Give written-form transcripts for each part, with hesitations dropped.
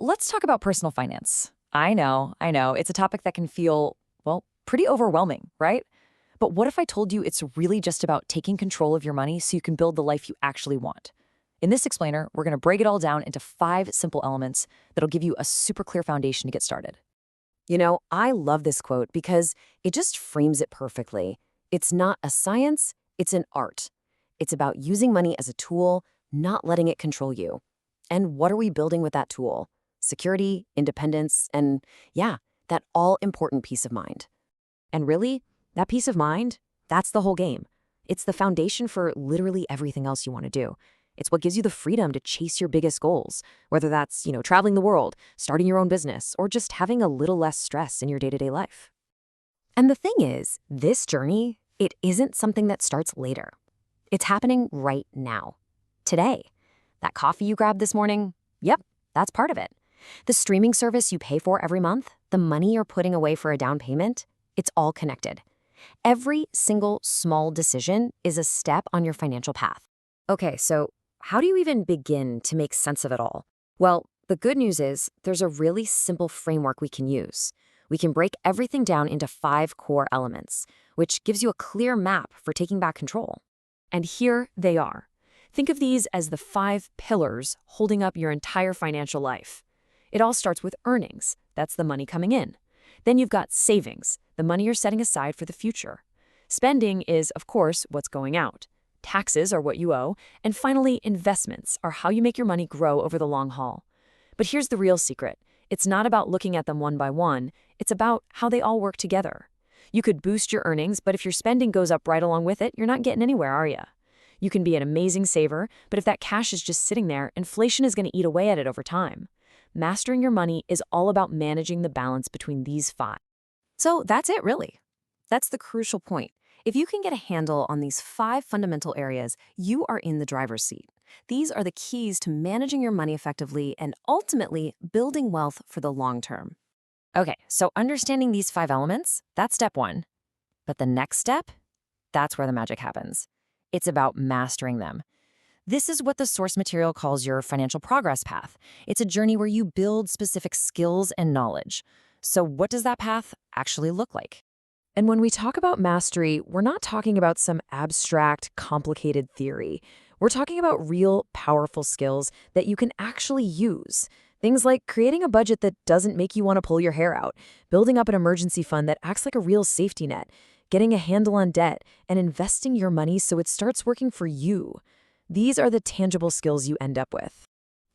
let's talk about personal finance. I know, it's a topic that can feel, well, pretty overwhelming, right? But what if I told you it's really just about taking control of your money so you can build the life you actually want? In this explainer, we're going to break it all down into 5 simple elements that'll give you a super clear foundation to get started. I love this quote because it just frames it perfectly. It's not a science, it's an art. It's about using money as a tool, not letting it control you. And what are we building with that tool? Security, independence, and yeah, that all-important peace of mind. And really, that peace of mind, that's the whole game. It's the foundation for literally everything else you want to do. It's what gives you the freedom to chase your biggest goals, whether that's, traveling the world, starting your own business, or just having a little less stress in your day-to-day life. And the thing is, this journey, it isn't something that starts later. It's happening right now, today. That coffee you grabbed this morning, yep, that's part of it. The streaming service you pay for every month, the money you're putting away for a down payment, it's all connected. Every single small decision is a step on your financial path. Okay, so how do you even begin to make sense of it all? Well, the good news is there's a really simple framework we can use. We can break everything down into 5 core elements, which gives you a clear map for taking back control. And here they are. Think of these as the 5 pillars holding up your entire financial life. It all starts with earnings. That's the money coming in. Then you've got savings, the money you're setting aside for the future. Spending is, of course, what's going out. Taxes are what you owe. And finally, investments are how you make your money grow over the long haul. But here's the real secret. It's not about looking at them one by one. It's about how they all work together. You could boost your earnings, but if your spending goes up right along with it, you're not getting anywhere, are you? You can be an amazing saver, but if that cash is just sitting there, inflation is going to eat away at it over time. Mastering your money is all about managing the balance between these 5. So that's it, really. That's the crucial point. If you can get a handle on these 5 fundamental areas, you are in the driver's seat. These are the keys to managing your money effectively and ultimately building wealth for the long term. Okay, so understanding these 5 elements, that's step 1. But the next step, that's where the magic happens. It's about mastering them. This is what the source material calls your financial progress path. It's a journey where you build specific skills and knowledge. So what does that path actually look like? And when we talk about mastery, we're not talking about some abstract, complicated theory. We're talking about real, powerful skills that you can actually use. Things like creating a budget that doesn't make you want to pull your hair out, building up an emergency fund that acts like a real safety net, getting a handle on debt, and investing your money so it starts working for you. These are the tangible skills you end up with.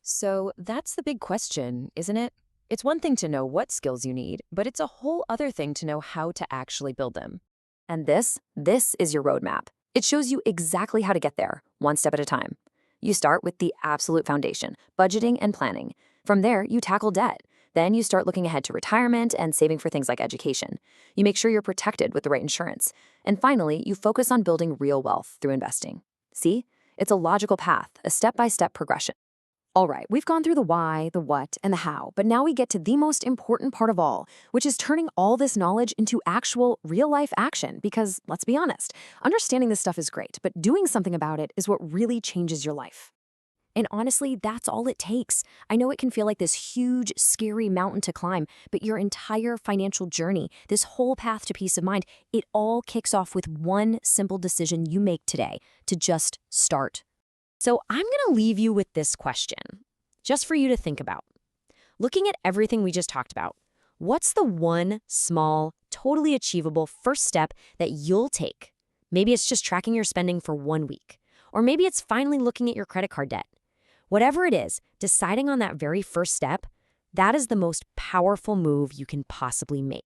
So that's the big question, isn't it? It's one thing to know what skills you need, but it's a whole other thing to know how to actually build them. And this is your roadmap. It shows you exactly how to get there, one step at a time. You start with the absolute foundation, budgeting and planning. From there, you tackle debt. Then you start looking ahead to retirement and saving for things like education. You make sure you're protected with the right insurance. And finally, you focus on building real wealth through investing. See? It's a logical path, a step-by-step progression. All right, we've gone through the why, the what, and the how, but now we get to the most important part of all, which is turning all this knowledge into actual, real-life action, because, let's be honest, understanding this stuff is great, but doing something about it is what really changes your life. And honestly, that's all it takes. I know it can feel like this huge, scary mountain to climb, but your entire financial journey, this whole path to peace of mind, it all kicks off with one simple decision you make today, to just start. So I'm going to leave you with this question, just for you to think about. Looking at everything we just talked about, what's the one small, totally achievable first step that you'll take? Maybe it's just tracking your spending for 1 week, or maybe it's finally looking at your credit card debt. Whatever it is, deciding on that very first step, that is the most powerful move you can possibly make.